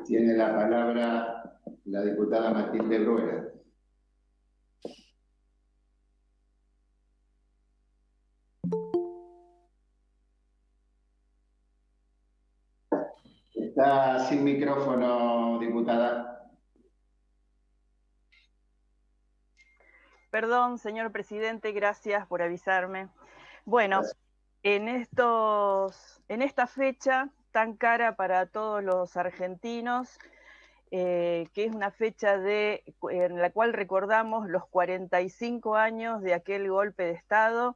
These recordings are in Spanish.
Tiene la palabra la diputada Matilde Bruera. Está sin micrófono, diputada. Perdón, señor presidente, gracias por avisarme. Bueno, en esta fecha tan cara para todos los argentinos, que es una fecha en la cual recordamos los 45 años de aquel golpe de Estado,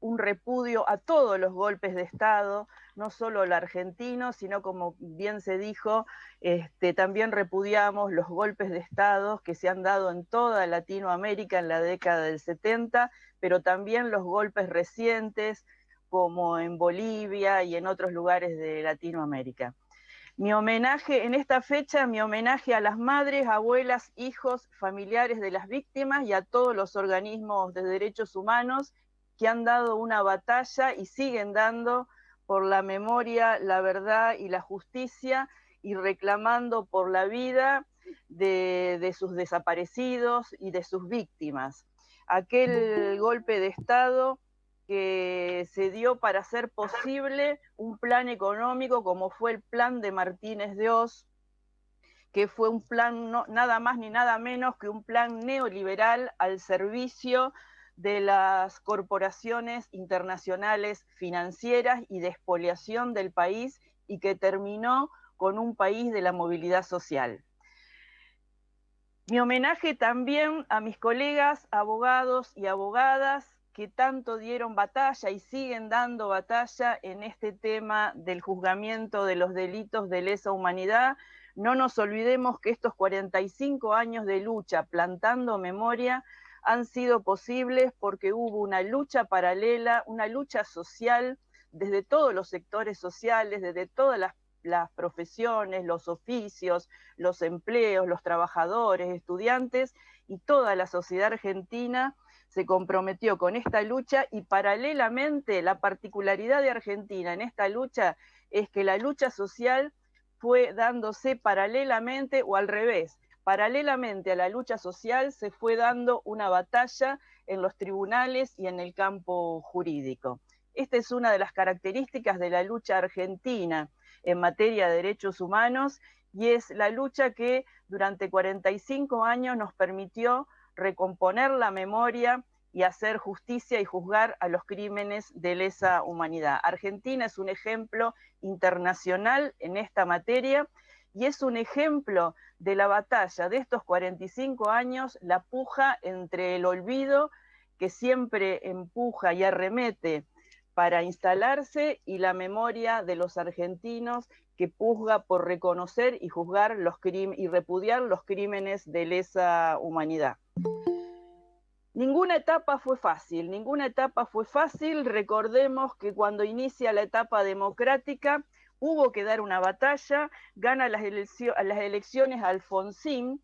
un repudio a todos los golpes de Estado, no solo el argentino, sino como bien se dijo, también repudiamos los golpes de Estado que se han dado en toda Latinoamérica en la década del 70, pero también los golpes recientes como en Bolivia y en otros lugares de Latinoamérica. Mi homenaje en esta fecha, mi homenaje a las madres, abuelas, hijos, familiares de las víctimas y a todos los organismos de derechos humanos que han dado una batalla y siguen dando por la memoria, la verdad y la justicia, y reclamando por la vida de sus desaparecidos y de sus víctimas. Aquel golpe de Estado que se dio para hacer posible un plan económico como fue el plan de Martínez de Oz, que fue un plan nada más ni nada menos que un plan neoliberal al servicio de las corporaciones internacionales financieras y de expoliación del país, y que terminó con un país de la movilidad social. Mi homenaje también a mis colegas abogados y abogadas que tanto dieron batalla y siguen dando batalla en este tema del juzgamiento de los delitos de lesa humanidad. No nos olvidemos que estos 45 años de lucha plantando memoria han sido posibles porque hubo una lucha paralela, una lucha social desde todos los sectores sociales, desde todas las profesiones, los oficios, los empleos, los trabajadores, estudiantes, y toda la sociedad argentina se comprometió con esta lucha. Y paralelamente la particularidad de Argentina en esta lucha es que la lucha social fue dándose paralelamente, o al revés, paralelamente a la lucha social se fue dando una batalla en los tribunales y en el campo jurídico. Esta es una de las características de la lucha argentina en materia de derechos humanos, y es la lucha que durante 45 años nos permitió recomponer la memoria y hacer justicia y juzgar a los crímenes de lesa humanidad. Argentina es un ejemplo internacional en esta materia, y es un ejemplo de la batalla de estos 45 años, la puja entre el olvido, que siempre empuja y arremete para instalarse, y la memoria de los argentinos que pugna por reconocer y juzgar y repudiar los crímenes de lesa humanidad. Ninguna etapa fue fácil. Recordemos que cuando inicia la etapa democrática hubo que dar una batalla. Gana las elecciones Alfonsín,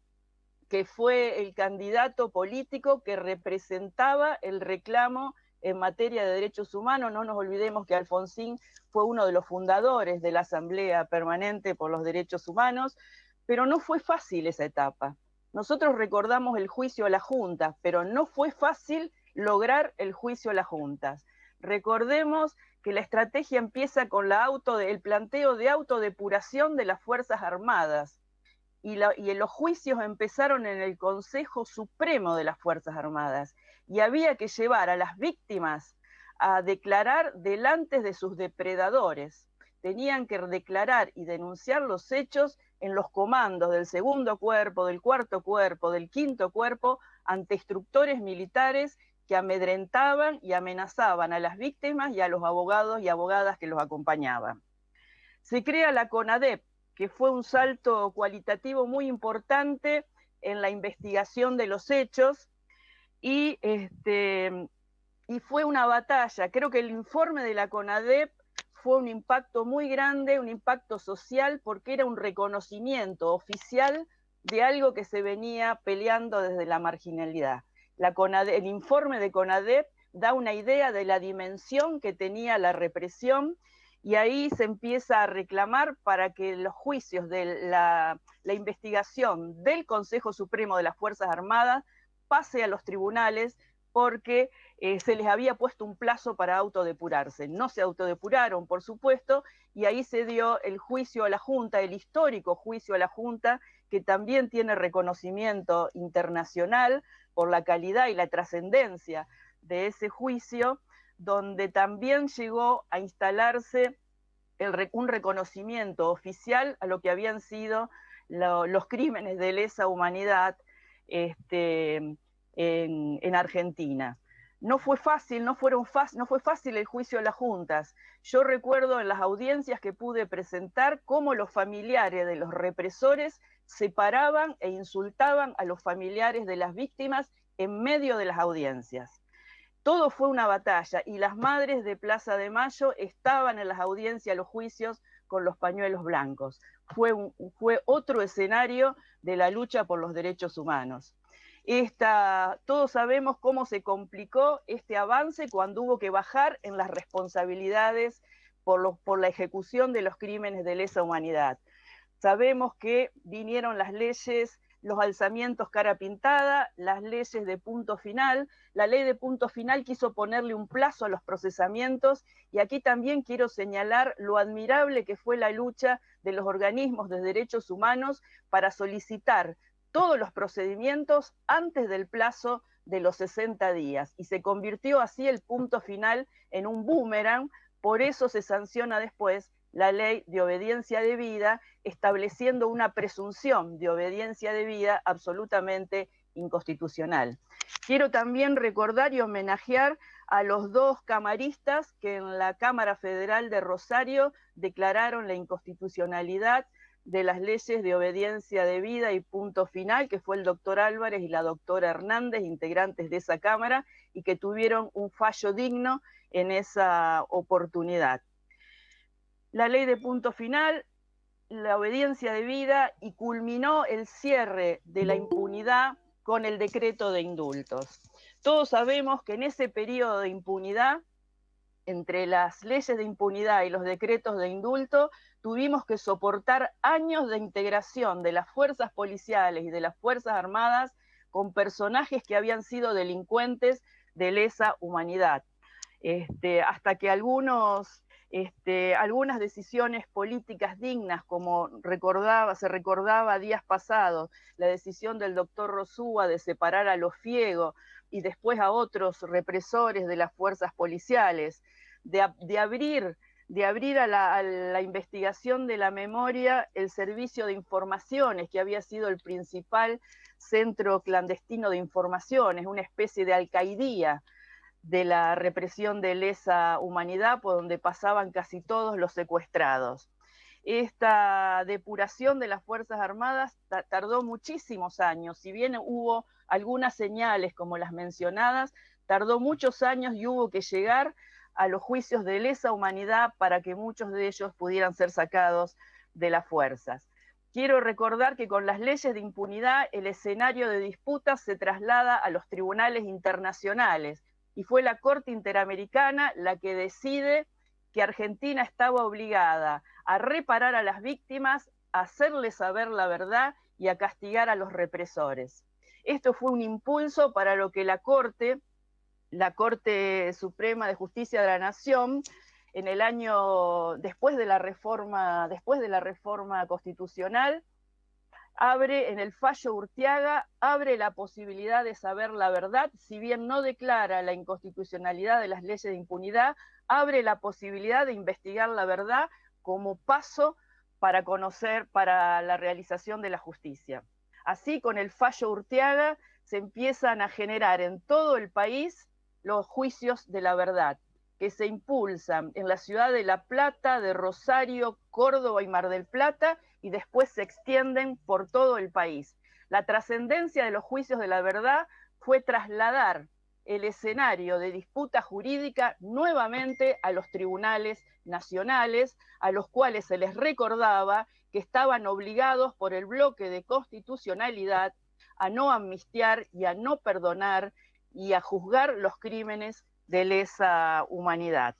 que fue el candidato político que representaba el reclamo en materia de derechos humanos. No nos olvidemos que Alfonsín fue uno de los fundadores de la Asamblea Permanente por los Derechos Humanos, pero no fue fácil esa etapa. Nosotros recordamos el juicio a las juntas, pero no fue fácil lograr el juicio a las juntas. Recordemos que la estrategia empieza con el planteo de autodepuración de las Fuerzas Armadas, y los juicios empezaron en el Consejo Supremo de las Fuerzas Armadas, y había que llevar a las víctimas a declarar delante de sus depredadores. Tenían que declarar y denunciar los hechos en los comandos del segundo cuerpo, del cuarto cuerpo, del quinto cuerpo, ante instructores militares que amedrentaban y amenazaban a las víctimas y a los abogados y abogadas que los acompañaban. Se crea la CONADEP, que fue un salto cualitativo muy importante en la investigación de los hechos, y fue una batalla. Creo que el informe de la CONADEP fue un impacto muy grande, un impacto social, porque era un reconocimiento oficial de algo que se venía peleando desde la marginalidad. El informe de CONADEP da una idea de la dimensión que tenía la represión, y ahí se empieza a reclamar para que los juicios de la investigación del Consejo Supremo de las Fuerzas Armadas pase a los tribunales, porque se les había puesto un plazo para autodepurarse. No se autodepuraron, por supuesto, y ahí se dio el juicio a la Junta, el histórico juicio a la Junta, que también tiene reconocimiento internacional por la calidad y la trascendencia de ese juicio, donde también llegó a instalarse un reconocimiento oficial a lo que habían sido los crímenes de lesa humanidad en Argentina. No fue fácil, no fue fácil el juicio a las juntas. Yo recuerdo en las audiencias que pude presentar cómo los familiares de los represores separaban e insultaban a los familiares de las víctimas en medio de las audiencias. Todo fue una batalla y las madres de Plaza de Mayo estaban en las audiencias, los juicios, con los pañuelos blancos. Fue otro escenario de la lucha por los derechos humanos. Todos sabemos cómo se complicó este avance cuando hubo que bajar en las responsabilidades por la ejecución de los crímenes de lesa humanidad. Sabemos que vinieron las leyes, los alzamientos cara pintada, las leyes de punto final. La ley de punto final quiso ponerle un plazo a los procesamientos, y aquí también quiero señalar lo admirable que fue la lucha de los organismos de derechos humanos para solicitar todos los procedimientos antes del plazo de los 60 días, y se convirtió así el punto final en un boomerang. Por eso se sanciona después la ley de obediencia debida, estableciendo una presunción de obediencia debida absolutamente inconstitucional. Quiero también recordar y homenajear a los dos camaristas que en la Cámara Federal de Rosario declararon la inconstitucionalidad de las leyes de obediencia debida y punto final, que fue el doctor Álvarez y la doctora Hernández, integrantes de esa Cámara, y que tuvieron un fallo digno en esa oportunidad. La ley de punto final, la obediencia debida, y culminó el cierre de la impunidad con el decreto de indultos. Todos sabemos que en ese periodo de impunidad, entre las leyes de impunidad y los decretos de indulto, tuvimos que soportar años de integración de las fuerzas policiales y de las Fuerzas Armadas con personajes que habían sido delincuentes de lesa humanidad. Hasta que algunas decisiones políticas dignas, como se recordaba días pasados, la decisión del doctor Rosúa de separar a los Fiego y después a otros represores de las fuerzas policiales, de abrir a la investigación de la memoria el servicio de informaciones, que había sido el principal centro clandestino de informaciones, una especie de alcaidía de la represión de lesa humanidad, por donde pasaban casi todos los secuestrados. Esta depuración de las Fuerzas Armadas tardó muchísimos años. Si bien hubo algunas señales como las mencionadas, tardó muchos años y hubo que llegar a los juicios de lesa humanidad para que muchos de ellos pudieran ser sacados de las fuerzas. Quiero recordar que con las leyes de impunidad el escenario de disputas se traslada a los tribunales internacionales, y fue la Corte Interamericana la que decide que Argentina estaba obligada a reparar a las víctimas, a hacerles saber la verdad y a castigar a los represores. Esto fue un impulso para lo que la Corte Suprema de Justicia de la Nación, en el año después de la reforma constitucional, abre en el fallo Urteaga, abre la posibilidad de saber la verdad. Si bien no declara la inconstitucionalidad de las leyes de impunidad, abre la posibilidad de investigar la verdad como paso para la realización de la justicia. Así, con el fallo Urteaga se empiezan a generar en todo el país los juicios de la verdad, que se impulsan en la ciudad de La Plata, de Rosario, Córdoba y Mar del Plata, y después se extienden por todo el país. La trascendencia de los juicios de la verdad fue trasladar el escenario de disputa jurídica nuevamente a los tribunales nacionales, a los cuales se les recordaba que estaban obligados por el bloque de constitucionalidad a no amnistiar y a no perdonar y a juzgar los crímenes de lesa humanidad.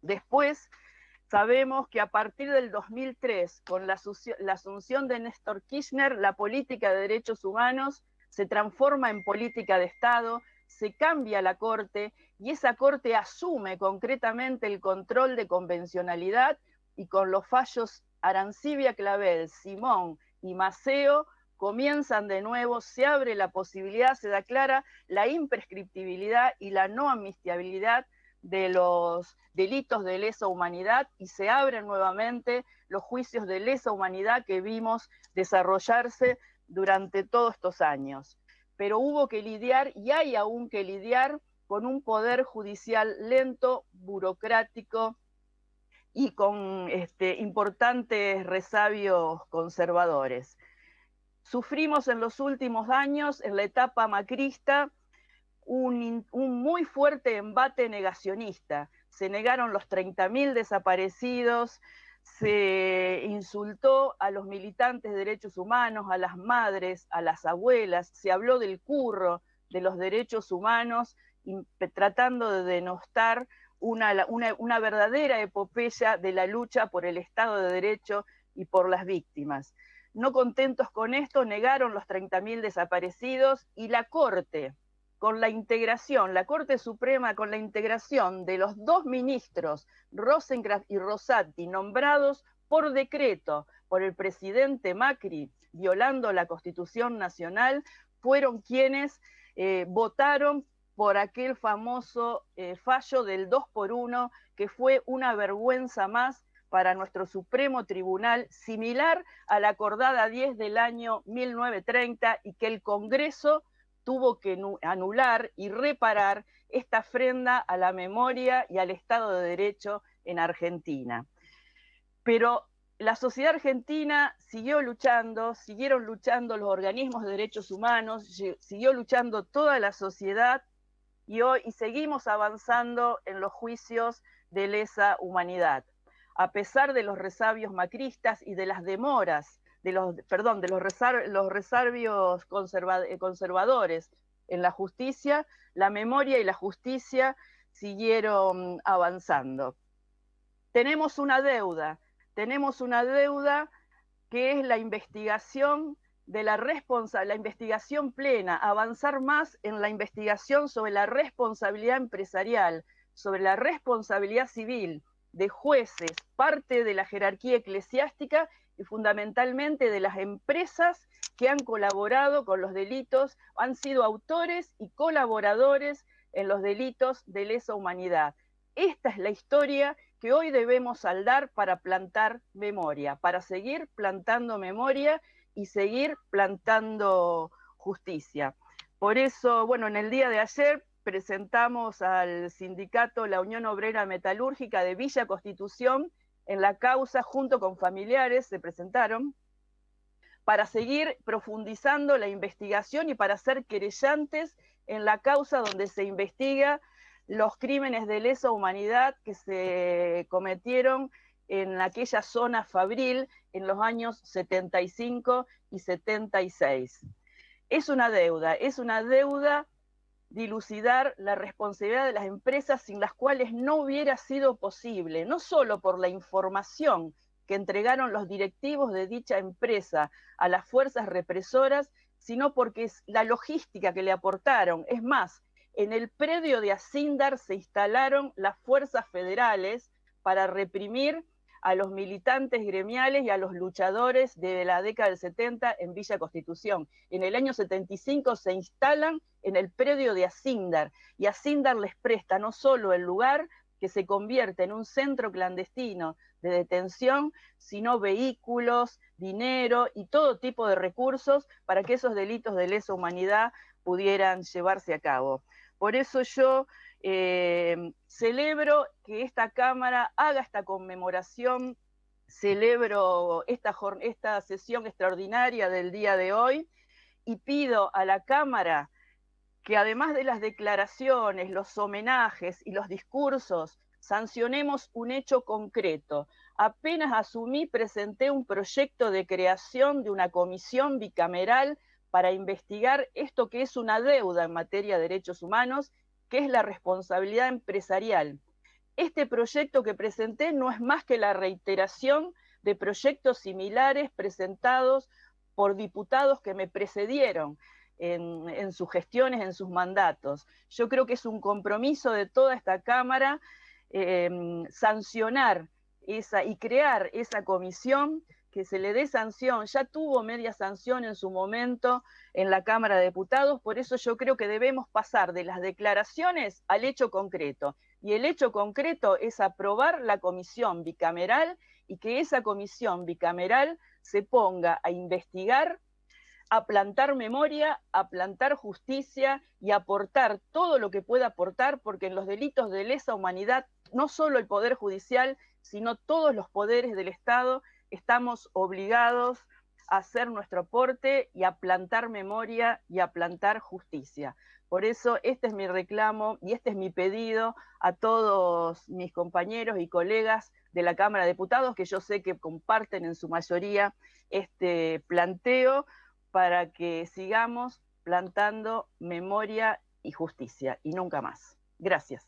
Después Sabemos que a partir del 2003, con la asunción de Néstor Kirchner, la política de derechos humanos se transforma en política de Estado, se cambia la Corte y esa Corte asume concretamente el control de convencionalidad y con los fallos Arancibia Clavel, Simón y Maceo comienzan de nuevo, se abre la posibilidad, se declara la imprescriptibilidad y la no amnistiabilidad de los delitos de lesa humanidad y se abren nuevamente los juicios de lesa humanidad que vimos desarrollarse durante todos estos años. Pero hubo que lidiar, y hay aún que lidiar, con un poder judicial lento, burocrático y con importantes resabios conservadores. Sufrimos en los últimos años, en la etapa macrista, un muy fuerte embate negacionista. Se negaron los 30.000 desaparecidos, se insultó a los militantes de derechos humanos, a las madres, a las abuelas, se habló del curro de los derechos humanos, tratando de denostar una verdadera epopeya de la lucha por el Estado de Derecho y por las víctimas. No contentos con esto, negaron los 30.000 desaparecidos y la Corte, con la integración, la Corte Suprema con la integración de los dos ministros, Rosenkrantz y Rosati, nombrados por decreto por el presidente Macri, violando la Constitución Nacional, fueron quienes votaron por aquel famoso fallo del 2x1, que fue una vergüenza más para nuestro Supremo Tribunal, similar a la acordada 10 del año 1930, y que el Congreso tuvo que anular y reparar esta afrenta a la memoria y al Estado de Derecho en Argentina. Pero la sociedad argentina siguió luchando, siguieron luchando los organismos de derechos humanos, siguió luchando toda la sociedad y hoy seguimos avanzando en los juicios de lesa humanidad. A pesar de los resabios macristas y de las demoras, de los resabios conservadores en la justicia, la memoria y la justicia siguieron avanzando. Tenemos una deuda que es la investigación de la investigación plena, avanzar más en la investigación sobre la responsabilidad empresarial, sobre la responsabilidad civil de jueces, parte de la jerarquía eclesiástica y fundamentalmente de las empresas que han colaborado con los delitos, han sido autores y colaboradores en los delitos de lesa humanidad. Esta es la historia que hoy debemos saldar para plantar memoria, para seguir plantando memoria y seguir plantando justicia. Por eso, bueno, en el día de ayer presentamos al sindicato La Unión Obrera Metalúrgica de Villa Constitución en la causa, junto con familiares, se presentaron, para seguir profundizando la investigación y para ser querellantes en la causa donde se investiga los crímenes de lesa humanidad que se cometieron en aquella zona fabril en los años 75 y 76. Es una deuda dilucidar la responsabilidad de las empresas sin las cuales no hubiera sido posible, no solo por la información que entregaron los directivos de dicha empresa a las fuerzas represoras, sino porque es la logística que le aportaron. Es más, en el predio de Asindar se instalaron las fuerzas federales para reprimir a los militantes gremiales y a los luchadores de la década del 70 en Villa Constitución. En el año 75 se instalan en el predio de Asindar, y Asindar les presta no solo el lugar, que se convierte en un centro clandestino de detención, sino vehículos, dinero y todo tipo de recursos para que esos delitos de lesa humanidad pudieran llevarse a cabo. Por eso yo celebro que esta Cámara haga esta conmemoración, celebro esta sesión extraordinaria del día de hoy y pido a la Cámara que además de las declaraciones, los homenajes y los discursos, sancionemos un hecho concreto. Apenas asumí, presenté un proyecto de creación de una comisión bicameral para investigar esto que es una deuda en materia de derechos humanos, que es la responsabilidad empresarial, este proyecto que presenté no es más que la reiteración de proyectos similares presentados por diputados que me precedieron en sus gestiones, en sus mandatos. Yo creo que es un compromiso de toda esta Cámara sancionar y crear esa comisión, que se le dé sanción. Ya tuvo media sanción en su momento en la Cámara de Diputados, por eso yo creo que debemos pasar de las declaraciones al hecho concreto. Y el hecho concreto es aprobar la comisión bicameral y que esa comisión bicameral se ponga a investigar, a plantar memoria, a plantar justicia y a aportar todo lo que pueda aportar, porque en los delitos de lesa humanidad, no solo el Poder Judicial, sino todos los poderes del Estado, estamos obligados a hacer nuestro aporte y a plantar memoria y a plantar justicia. Por eso este es mi reclamo y este es mi pedido a todos mis compañeros y colegas de la Cámara de Diputados, que yo sé que comparten en su mayoría este planteo, para que sigamos plantando memoria y justicia, y nunca más. Gracias.